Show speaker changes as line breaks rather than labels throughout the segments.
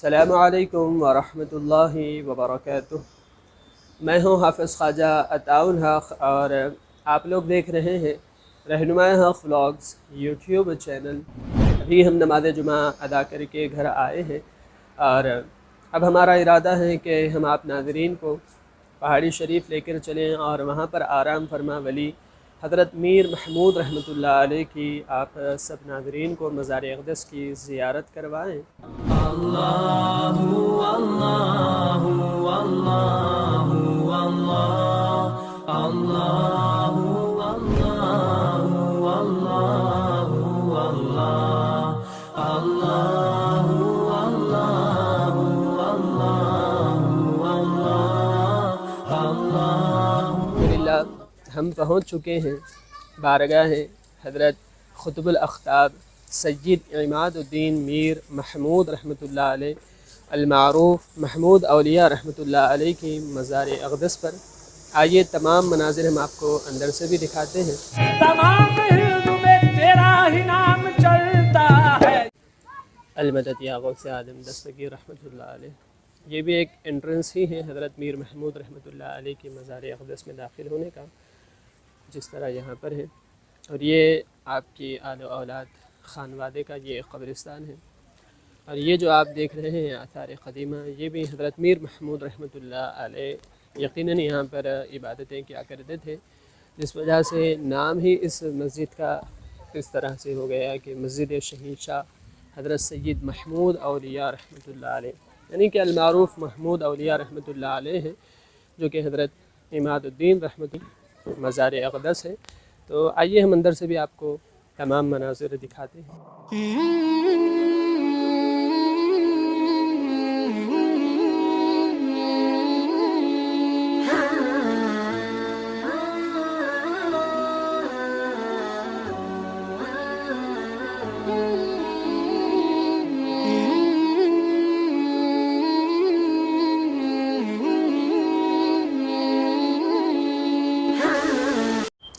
अस्सलामु अलैकुम वरहमतुल्लाहि वबरकातुह। मैं हूँ हाफ़िज़ ख्वाजा अताउल हक़ और आप लोग देख रहे हैं रहनुमाए हक़ व्लॉग्स यूट्यूब चैनल। अभी हम नमाज़ जुमा अदा करके घर आए हैं और अब हमारा इरादा है कि हम आप नाज़रीन को पहाड़ी शरीफ लेकर चलें और वहाँ पर आराम फरमा वली हज़रत मीर महमूद रहमतुल्लाह अलैह की आप सब नाज़रीन को मज़ार अक़दस की ज़ियारत करवाएँ। अल्लाहु अल्लाहु अल्लाहु अल्लाह अल्लाहु अल्लाहु अल्लाहु अल्लाह अल्लाहु अल्लाहु अल्लाहु अल्लाह। हम पहुँच चुके हैं बारगाह हज़रत ख़ुतबुल अख़्ताब सय्यद इमादुद्दीन मीर महमूद रहमतुल्लाह अलैह अल-मारूफ़ महमूद औलिया रहमतुल्लाह अलैह की मज़ार अक़दस पर। आइए तमाम मनाज़िर हम आपको अंदर से भी दिखाते हैं। तमाम हिंद में तेरा ही नाम चलता है। अल-मदद या गौस आदम दस्तगीर रहमतुल्लाह अलैह। ये भी एक एंट्रेंस ही है हज़रत मीर महमूद रहमतुल्लाह अलैह की मज़ार अक़दस में दाखिल होने का, जिस तरह यहाँ पर है। और ये आपकी आल औलाद ख़ानवादे का ये कब्रिस्तान है। और ये जो आप देख रहे हैं आसार क़दीमा, ये भी हज़रत मीर महमूद रहमतुल्लाह अलैह यकीनन यहाँ पर इबादतें किया करते थे, जिस वजह से नाम ही इस मस्जिद का इस तरह से हो गया कि मस्जिद शहीद शाह हज़रत सय्यद महमूद औलिया रहमतुल्लाह अलैह, यानी कि अल-मारूफ़ महमूद औलिया रहमतुल्लाह अलैह है, जो कि हज़रत इमादुद्दीन रहमतुल्लाह मज़ार अक़दस है। तो आइए हम अंदर से भी आपको तमाम मनाज़िर दिखाते हैं।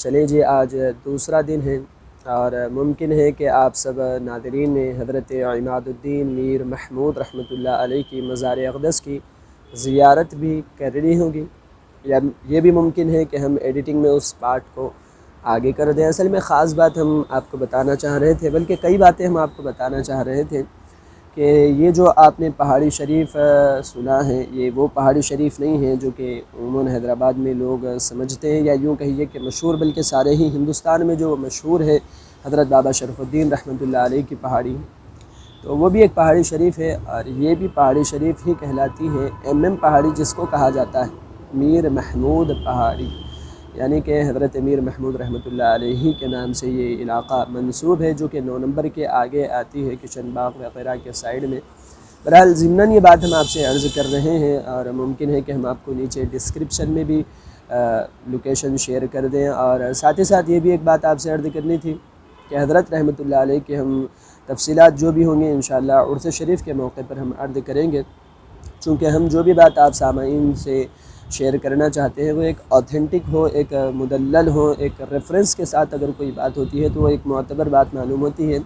चलिए जी, आज दूसरा दिन है और मुमकिन है कि आप सब नादरीन ने हज़रत इमादुद्दीन मीर महमूद रहमतुल्लाह अलैह की मज़ार अक़दस की ज़ियारत भी करनी होगी, या ये भी मुमकिन है कि हम एडिटिंग में उस पार्ट को आगे कर दें। असल में ख़ास बात हम आपको बताना चाह रहे थे, बल्कि कई बातें हम आपको बताना चाह रहे थे कि ये जो आपने पहाड़ी शरीफ सुना है, ये वो पहाड़ी शरीफ नहीं है जो कि उमूमन हैदराबाद में लोग समझते हैं, या यूँ कहिए कि मशहूर, बल्कि सारे ही हिंदुस्तान में जो मशहूर है हज़रत बाबा शरफ़ुद्दीन रहमतुल्लाह अलैह की पहाड़ी, तो वो भी एक पहाड़ी शरीफ है। और ये भी पहाड़ी शरीफ ही कहलाती है, MM पहाड़ी जिसको कहा जाता है, मीर महमूद पहाड़ी, यानी कि हज़रत मीर महमूद रहमतुल्लाह अलैह के नाम से ये इलाक़ा मंसूब है, जो कि 9 नंबर के आगे आती है, किशन बाग वगैरह के साइड में। बहरहाल ज़िम्नन ये बात हम आपसे अर्ज़ कर रहे हैं, और मुमकिन है कि हम आपको नीचे डिस्क्रिप्शन में भी लोकेशन शेयर कर दें। और साथ ही साथ ये भी एक बात आपसे अर्ज़ करनी थी कि हज़रत रहमतुल्लाह अलैह के हम तफ़सीलात जो भी होंगी इंशाअल्लाह उर्स शरीफ के मौके पर हम अर्ज़ करेंगे, चूँकि हम जो भी बात आप सामाईन से शेयर करना चाहते हैं वो एक ऑथेंटिक हो, एक मुदल्लल हो, एक रेफरेंस के साथ अगर कोई बात होती है तो वो एक मोतबर बात मालूम होती है।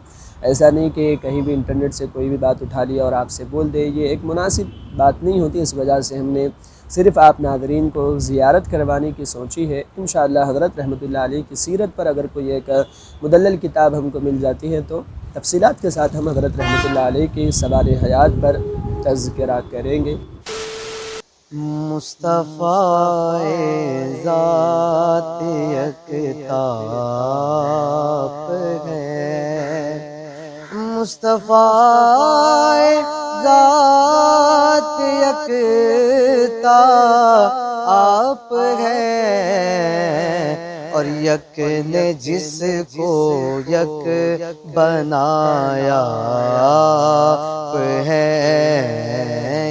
ऐसा नहीं कि कहीं भी इंटरनेट से कोई भी बात उठा लिया और आपसे बोल दे, ये एक मुनासिब बात नहीं होती। इस वजह से हमने सिर्फ़ आप नाज़रीन को ज़ियारत करवाने की सोची है। इंशाअल्लाह हज़रत रहमतुल्लाह अलैह की सीरत पर अगर कोई एक मुदल्लल किताब हमको मिल जाती है तो तफ़सीलात के साथ हम हज़रत रहमतुल्लाह अलैह की सवार हयात पर तज़किरा करेंगे।
मुस्तफ़ाए ज़ात यकताप है, मुस्तफ़ाए ज़ात यकता आप है, और यक ने जिसको यक बनाया आप है,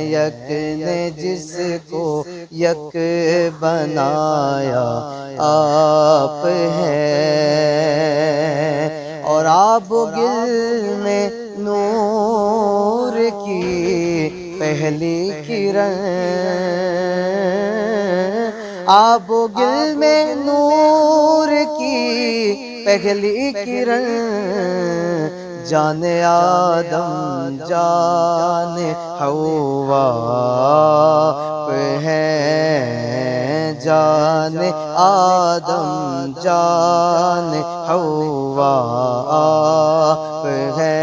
यक ने जिसको यक बनाया आप है, और आबोगिल में नूर की पहली किरण, आबोगिल में नूर की पहली किरण जाने आदम जाने हवा है, जाने आदम जाने हवा है,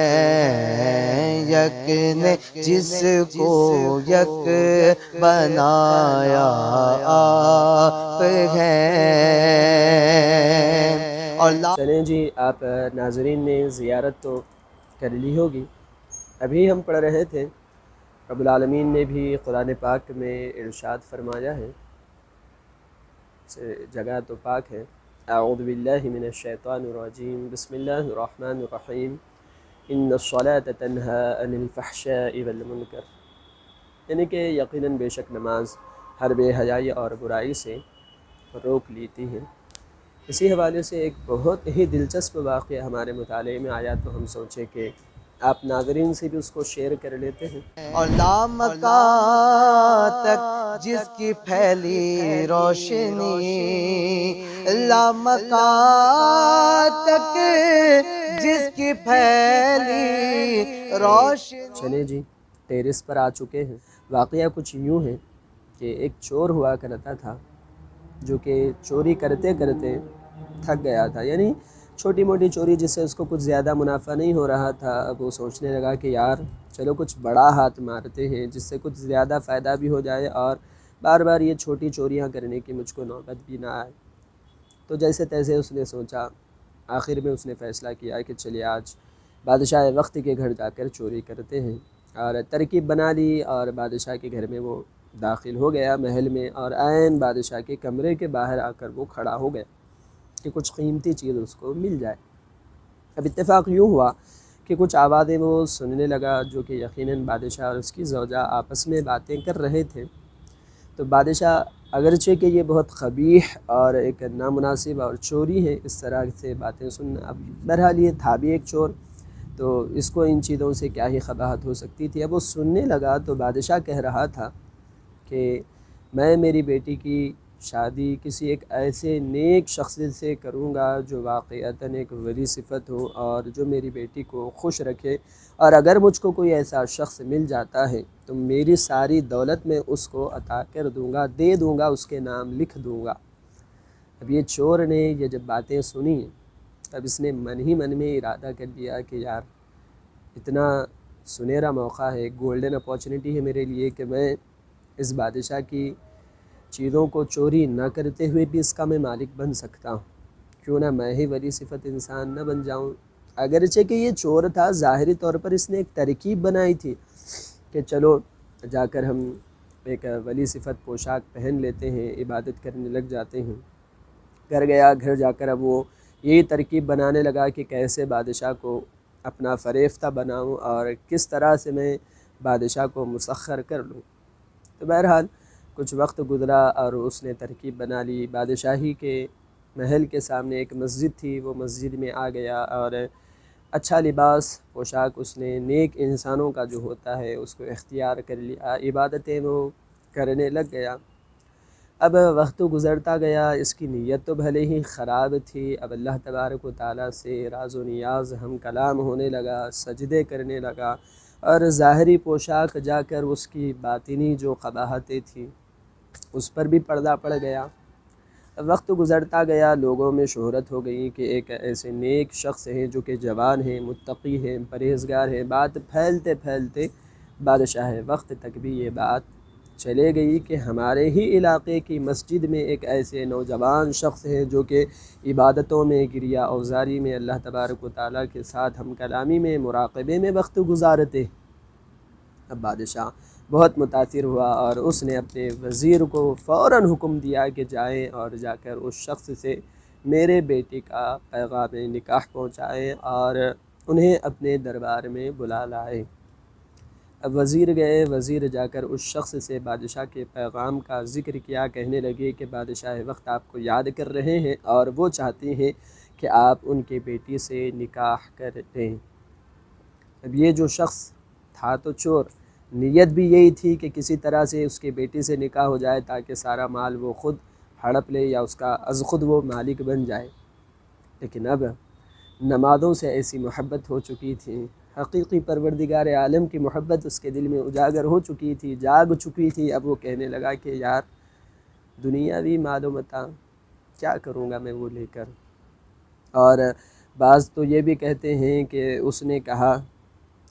यक ने जिसको यक बनाया आप है। और
चलें जी, आप नाज़रीन ने ज़ियारत तो कर ली होगी। अभी हम पढ़ रहे थे, रब्बुल आलमीन ने भी कुरान पाक में इरशाद फरमाया है, जगह तो पाक है, अऊज़ु बिल्लाहि मिनश शैतानिर रजीम, बिस्मिल्लाहिर रहमानिर रहीम, इन्नस्सलाता तन्हा अनिल फ़हशाइ वल मुनकर, यानी कि यकीनन बेशक नमाज हर बेहयाई और बुराई से रोक लेती है। इसी हवाले से एक बहुत ही दिलचस्प वाक़या हमारे मुताले में आया, तो हम सोचे कि आप नाज़रीन से भी उसको शेयर कर लेते हैं।
और लामका तक जिसकी फैली रोशनी, लामका तक जिसकी फैली रोशनी।
चले जी, टेरेस पर आ चुके हैं। वाक़या कुछ यूँ है कि एक चोर हुआ करता था, जो कि चोरी करते करते थक गया था, यानी छोटी मोटी चोरी जिससे उसको कुछ ज़्यादा मुनाफा नहीं हो रहा था। अब वो सोचने लगा कि यार चलो कुछ बड़ा हाथ मारते हैं जिससे कुछ ज़्यादा फ़ायदा भी हो जाए और बार बार ये छोटी चोरियां करने की मुझको नौबत भी ना आए। तो जैसे तैसे उसने सोचा, आखिर में उसने फ़ैसला किया कि चलिए आज बादशाह वक्त के घर जाकर चोरी करते हैं, और तरकीब बना ली और बादशाह के घर में वो दाखिल हो गया महल में, और ऐन बादशाह के कमरे के बाहर आकर वो खड़ा हो गया कि कुछ कीमती चीज़ उसको मिल जाए। अब इत्तेफाक यूँ हुआ कि कुछ आवाज़ें वो सुनने लगा, जो कि यकीनन बादशाह और उसकी ज़ौजा आपस में बातें कर रहे थे। तो बादशाह, अगरचे कि ये बहुत ख़बीह और एक नामुनासिब और चोरी है इस तरह से बातें सुनना, अब बहरहाल ये था भी एक चोर, तो इसको इन चीज़ों से क्या ही ख़बाहत हो सकती थी। अब वो सुनने लगा तो बादशाह कह रहा था कि मैं मेरी बेटी की शादी किसी एक ऐसे नेक शख्स से करूँगा जो वाक़ईतन एक वली सिफ़त हो और जो मेरी बेटी को खुश रखे, और अगर मुझको कोई ऐसा शख्स मिल जाता है तो मेरी सारी दौलत में उसको अता कर दूँगा, दे दूँगा, उसके नाम लिख दूँगा। अब ये चोर ने ये जब बातें सुनी, तब इसने मन ही मन में इरादा कर लिया कि यार इतना सुनहरा मौका है, गोल्डन अपॉर्चुनिटी है मेरे लिए कि मैं इस बादशाह की चीज़ों को चोरी न करते हुए भी इसका मैं मालिक बन सकता हूँ, क्यों ना मैं ही वली सिफ़त इंसान न बन जाऊँ। अगरचे कि ये चोर था, ज़ाहिरी तौर पर इसने एक तरकीब बनाई थी कि चलो जाकर हम एक वली सिफ़त पोशाक पहन लेते हैं, इबादत करने लग जाते हैं। घर गया, घर जाकर अब वो यही तरकीब बनाने लगा कि कैसे बादशाह को अपना फ़रेफ्ता बनाऊँ और किस तरह से मैं बादशाह को मुसख्खर कर लूँ। तो बहरहाल कुछ वक्त गुज़रा और उसने तरकीब बना ली। बादशाही के महल के सामने एक मस्जिद थी, वो मस्जिद में आ गया और अच्छा लिबास पोशाक उसने नेक इंसानों का जो होता है उसको इख्तियार कर लिया, इबादतें वो करने लग गया। अब वक्त गुज़रता गया, इसकी नीयत तो भले ही ख़राब थी। अब अल्लाह तबारक व तआला से राज़ व नियाज़ हम कलाम होने लगा, सजदे करने लगा, और ज़ाहरी पोशाक जाकर उसकी बातिनी जो क़बाहतें थी उस पर भी पर्दा पड़ गया। वक्त गुज़रता गया, लोगों में शोहरत हो गई कि एक ऐसे नेक शख्स हैं जो कि जवान हैं, मुत्तक़ी हैं, परहेज़गार हैं। बात फैलते फैलते बादशाह वक्त तक भी ये बात चले गई कि हमारे ही इलाक़े की मस्जिद में एक ऐसे नौजवान शख्स हैं जो कि इबादतों में, गिरिया औज़ारी में, अल्लाह तबारक व तआला के साथ हम कलामी में, मुराक़बे में वक्त गुज़ारते। अब बादशाह बहुत मुतासिर हुआ और उसने अपने वज़ीर को फ़ौरन हुक्म दिया कि जाएं और जाकर उस शख्स से मेरे बेटे का पैगाम निकाह पहुँचाएँ और उन्हें अपने दरबार में बुला लाए। अब वज़ीर गए, वज़ीर जाकर उस शख्स से बादशाह के पैगाम का ज़िक्र किया, कहने लगे कि बादशाह वक्त आपको याद कर रहे हैं और वो चाहते हैं कि आप उनकी बेटी से निकाह कर दें। अब ये जो शख्स था तो चोर, नीयत भी यही थी कि किसी तरह से उसकी बेटी से निकाह हो जाए ताकि सारा माल वो ख़ुद हड़प ले या उसका अज़ ख़ुद वो मालिक बन जाए। लेकिन अब नमाज़ों से ऐसी मोहब्बत हो चुकी थी, हकीकी परवरदिगार आलम की मोहब्बत उसके दिल में उजागर हो चुकी थी, जाग चुकी थी। अब वो कहने लगा कि यार दुनियावी मालो मता क्या करूँगा मैं वो लेकर। और बाज़ तो ये भी कहते हैं कि उसने कहा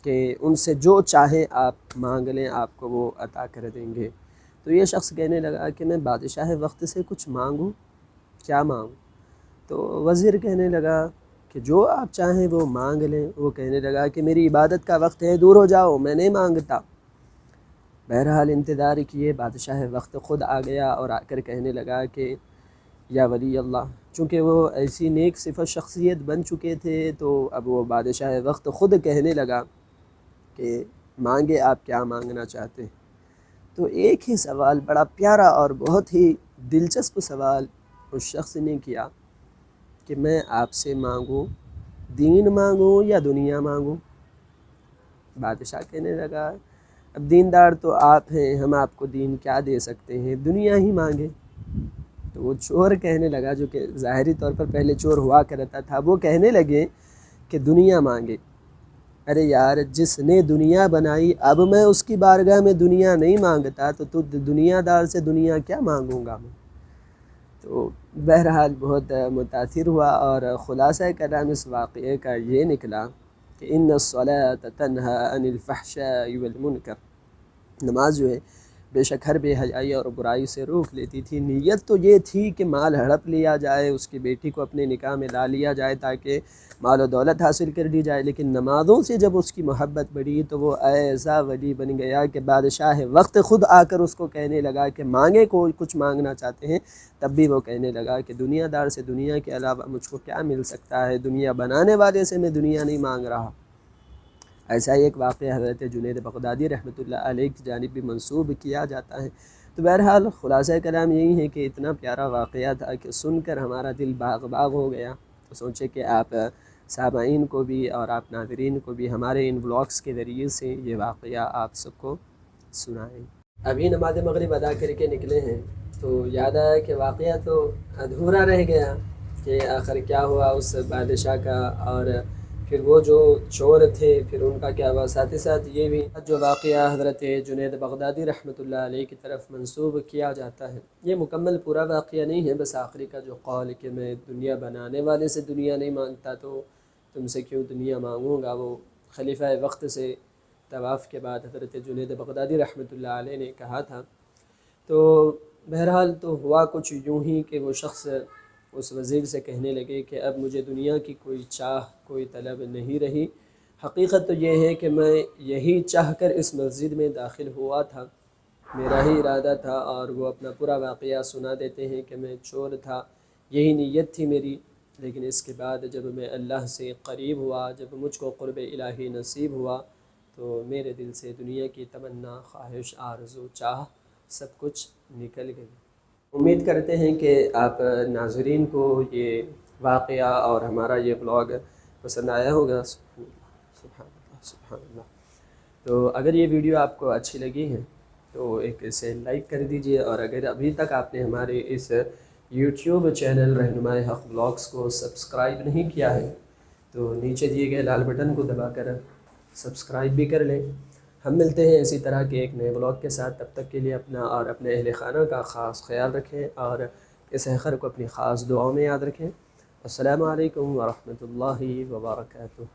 कि उनसे जो चाहे आप मांग लें, आपको वो अता कर देंगे। तो ये शख्स कहने लगा कि मैं बादशाह वक्त से कुछ मांगूं, क्या मांगूं? तो वज़ीर कहने लगा कि जो आप चाहें वो मांग लें। वो कहने लगा कि मेरी इबादत का वक्त है, दूर हो जाओ, मैं नहीं मांगता। बहरहाल इंतज़ार किए, बादशाह वक्त ख़ुद आ गया और आकर कहने लगा कि या वली अल्लाह। चूँकि वो ऐसी नेक सिफ़त शख्सियत बन चुके थे, तो अब वो बादशाह वक्त ख़ुद कहने लगा कि मांगे, आप क्या मांगना चाहते हैं? तो एक ही सवाल, बड़ा प्यारा और बहुत ही दिलचस्प सवाल उस शख्स ने किया कि मैं आपसे मांगूं, दीन मांगूं या दुनिया मांगूं? बादशाह कहने लगा अब दीनदार तो आप हैं, हम आपको दीन क्या दे सकते हैं, दुनिया ही मांगे। तो वो चोर कहने लगा, जो कि ज़ाहिरी तौर पर पहले चोर हुआ करता था, वो कहने लगे कि दुनिया मांगे। अरे यार, जिसने दुनिया बनाई, अब मैं उसकी बारगाह में दुनिया नहीं मांगता तो दुनियादार से दुनिया क्या मांगूंगा मैं? तो बहरहाल बहुत मुतासिर हुआ और ख़ुलासा कलाम इस वाक़े का ये निकला कि इन्नस्सलात तन्हा अनिल फ़हशाइ वल मुनकर। नमाज जो है बेशक हर बेहयाई और बुराई से रोक लेती थी। नीयत तो ये थी कि माल हड़प लिया जाए, उसकी बेटी को अपने निकाह में ला लिया जाए ताकि माल और दौलत हासिल कर दी जाए। लेकिन नमाज़ों से जब उसकी मोहब्बत बढ़ी तो वो ऐसा वली बन गया कि बादशाह वक्त ख़ुद आकर उसको कहने लगा कि मांगे, को कुछ मांगना चाहते हैं। तब भी वो कहने लगा कि दुनियादार से दुनिया के अलावा मुझको क्या मिल सकता है, दुनिया बनाने वाले से मैं दुनिया नहीं मांग रहा। ऐसा ही एक वाक़या हज़रत जुनैद बग़दादी रहमतुल्लाह अलैह की जानिब भी मंसूब किया जाता है। तो बहरहाल ख़ुलासा कलाम यही है कि इतना प्यारा वाक़या था कि सुनकर हमारा दिल बाग़ बाग़ हो गया। तो सोचे कि आप सामाईन को भी और आप नाज़रीन को भी हमारे इन व्लॉग्स के ज़रिए से ये वाक़या आप सबको सुनाएँ। अभी नमाज़ मग़रिब अदा करके निकले हैं तो याद आया कि वाक़या तो अधूरा रह गया कि आखिर क्या हुआ उस बादशाह का, और फिर वो जो चोर थे फिर उनका क्या हुआ। साथ ही साथ ये भी जो वाक़या हज़रत जुनैद बग़दादी रहमतुल्लाह अलैह की तरफ मंसूब किया जाता है, ये मुकम्मल पूरा वाक़या नहीं है, बस आखिरी का जो कौल कि मैं दुनिया बनाने वाले से दुनिया नहीं मांगता तो तुमसे क्यों दुनिया मांगूँगा, वो खलीफ़ा वक्त से तवाफ़ के बाद हज़रत जुनैद बग़दादी रहमतुल्लाह अलैह ने कहा था। तो बहरहाल तो हुआ कुछ यूँ ही कि वो शख्स उस वज़ीर से कहने लगे कि अब मुझे दुनिया की कोई चाह, कोई तलब नहीं रही। हकीकत तो ये है कि मैं यही चाह कर इस मस्जिद में दाखिल हुआ था, मेरा ही इरादा था। और वो अपना पूरा वाक़या सुना देते हैं कि मैं चोर था, यही नीयत थी मेरी। लेकिन इसके बाद जब मैं अल्लाह से क़रीब हुआ, जब मुझको क़ुर्ब इलाही नसीब हुआ, तो मेरे दिल से दुनिया की तमन्ना, ख्वाहिश, आरज़ू, चाह सब कुछ निकल गई। उम्मीद करते हैं कि आप नाज़रीन को ये वाक़या और हमारा ये ब्लॉग पसंद आया होगा। सुभान अल्लाह, सुभान अल्लाह। तो अगर ये वीडियो आपको अच्छी लगी है तो एक इसे लाइक कर दीजिए, और अगर अभी तक आपने हमारे इस यूट्यूब चैनल रहनुमाए हक़ ब्लॉग्स को सब्सक्राइब नहीं किया है तो नीचे दिए गए लाल बटन को दबाकर सब्सक्राइब भी कर लें। हम मिलते हैं इसी तरह के एक नए ब्लॉग के साथ। तब तक के लिए अपना और अपने अहल खाना का ख़ास ख्याल रखें और इस हक़र को अपनी ख़ास दुआओं में याद रखें। अस्सलामु अलैकुम व रहमतुल्लाहि व बरकातुहू।